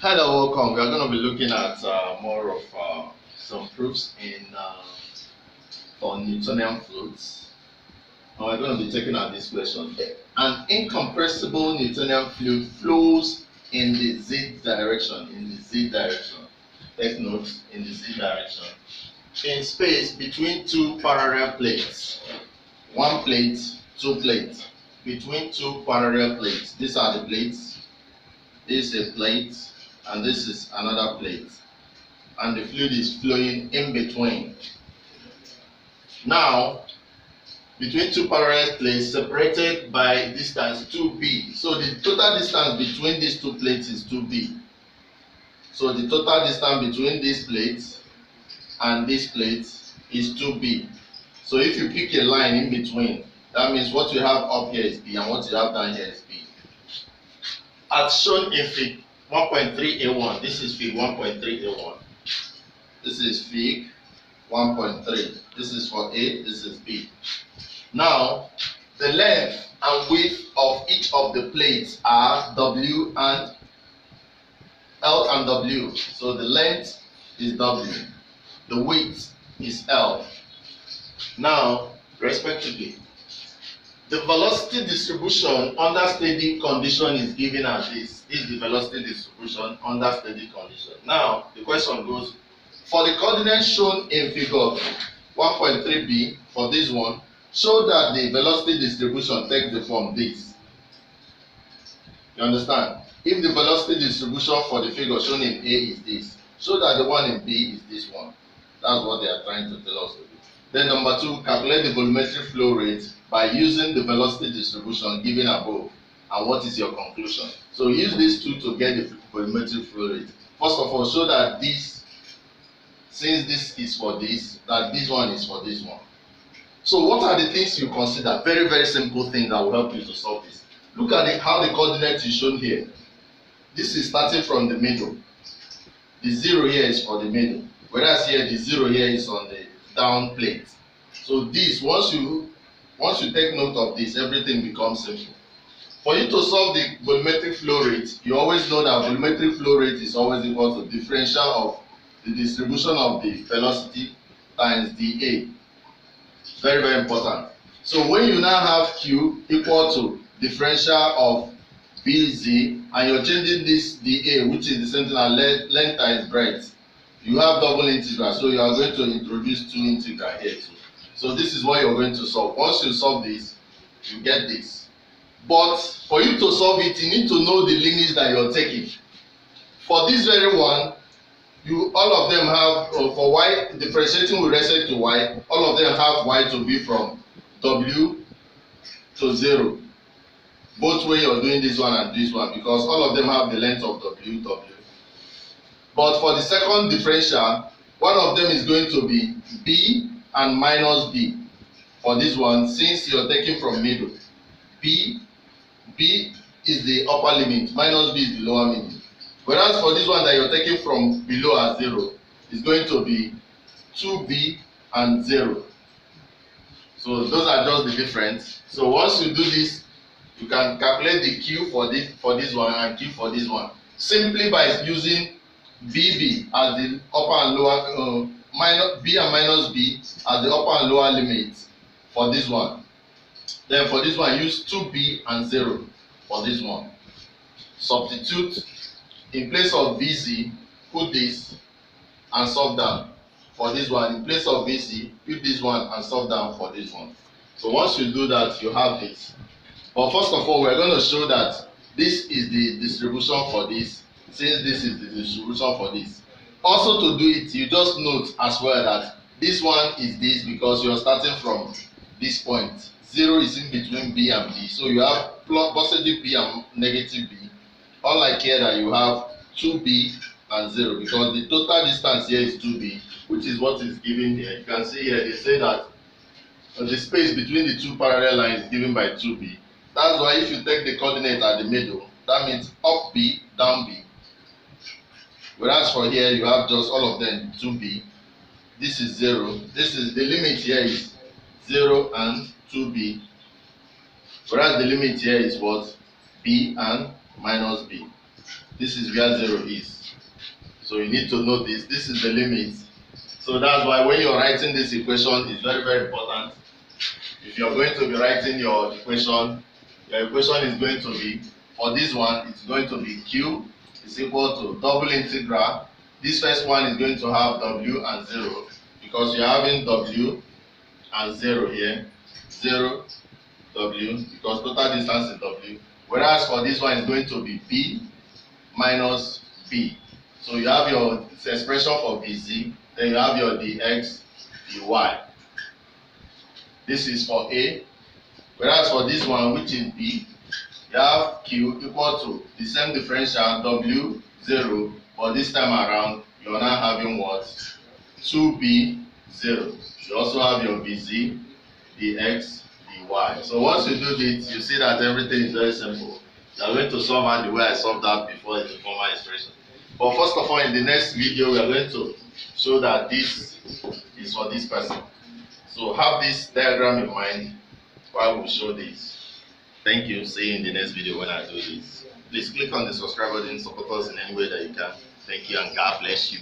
Hello, welcome. We are going to be looking at more of some proofs for Newtonian fluids. And we're going to be taking out this question. An incompressible Newtonian fluid flows in the z direction. Take note, in the z direction. In space between two parallel plates. One plate, two plates. Between two parallel plates. These are the plates. This is a plate. And this is another plate, and the fluid is flowing in between. Now, between two parallel plates separated by distance 2b, so the total distance between these two plates is 2b. So the total distance between this plate and this plate is 2b. So if you pick a line in between, that means what you have up here is b and what you have down here is b. As shown in fig 1.3a1. This is fig 1.3a1. This is fig 1.3. This is for A, this is B. Now, the length and width of each of the plates are W and L and W. So the length is W, the width is L. Now, respectively, the velocity distribution under steady condition is given as this. This is the velocity distribution under steady condition. Now, the question goes, for the coordinates shown in figure 1.3b, for this one, show that the velocity distribution takes the form this. You understand? If the velocity distribution for the figure shown in A is this, show that the one in B is this one. That's what they are trying to tell us to do. Then number 2, calculate the volumetric flow rate by using the velocity distribution given above. And what is your conclusion? So use these two to get the volumetric flow rate. First of all, show that this, since this is for this, that this one is for this one. So what are the things you consider? Very, very simple things that will help you to solve this. Look at how the coordinate is shown here. This is starting from the middle. The 0 here is for the middle. Whereas here, the 0 here is on the down plate. So this, once you take note of this, everything becomes simple. For you to solve the volumetric flow rate, you always know that volumetric flow rate is always equal to differential of the distribution of the velocity times dA. Very, very important. So when you now have Q equal to differential of Vz, and you're changing this dA, which is the same thing as length times breadth, you have double integral. So you are going to introduce two integral here too. So this is what you're going to solve. Once you solve this, you get this. But for you to solve it, you need to know the limits that you're taking. For this very one, all of them have, for y, differentiating with respect to y, all of them have y to be from W to 0. Both when you're doing this one and this one, because all of them have the length of W. But for the second differential, one of them is going to be b and minus b. For this one, since you're taking from middle, b is the upper limit, minus b is the lower limit. Whereas for this one that you're taking from below as 0, is going to be 2b and 0. So those are just the difference. So once you do this, you can calculate the q for this one and q for this one simply by using bb as the upper and lower, b and minus b as the upper and lower limits for this one. Then for this one, use 2b and 0 for this one. Substitute in place of Vz, put this and solve down for this one. In place of Vz, put this one and solve down for this one. So once you do that, you have this. But first of all, we're going to show that this is the distribution for this, since this is the distribution for this. Also to do it, you just note as well that this one is this because you're starting from this point. 0 is in between b and b, so you have positive b and negative b. Unlike here that you have 2b and 0, because the total distance here is 2b, which is what is given here. You can see here they say that the space between the two parallel lines is given by 2b. That's why if you take the coordinate at the middle, that means up b, down b. Whereas for here you have just all of them 2b. This is 0. This is the limit here is 0 and 2b. Whereas the limit here is what? B and minus b. This is where 0 is. So you need to know this. This is the limit. So that's why when you're writing this equation, it's very, very important. If you're going to be writing your equation is going to be, for this one, it's going to be Q is equal to double integral. This first one is going to have W and 0, because you're having W and 0 here. 0, W, because total distance is W. Whereas for this one, it's going to be B minus B. So you have your expression for BZ, then you have your dx, dy. This is for A. Whereas for this one, which is B, you have Q equal to the same differential W 0, but this time around you're now having what? 2B 0. You also have your BZ, dx, dy. So once you do this, you see that everything is very simple. You are going to solve out the way I solved that before in the formal expression. But first of all, in the next video, we are going to show that this is for this person. So have this diagram in mind while we show this. Thank you. See you in the next video when I do this. Please click on the subscribe button, support us in any way that you can. Thank you and God bless you.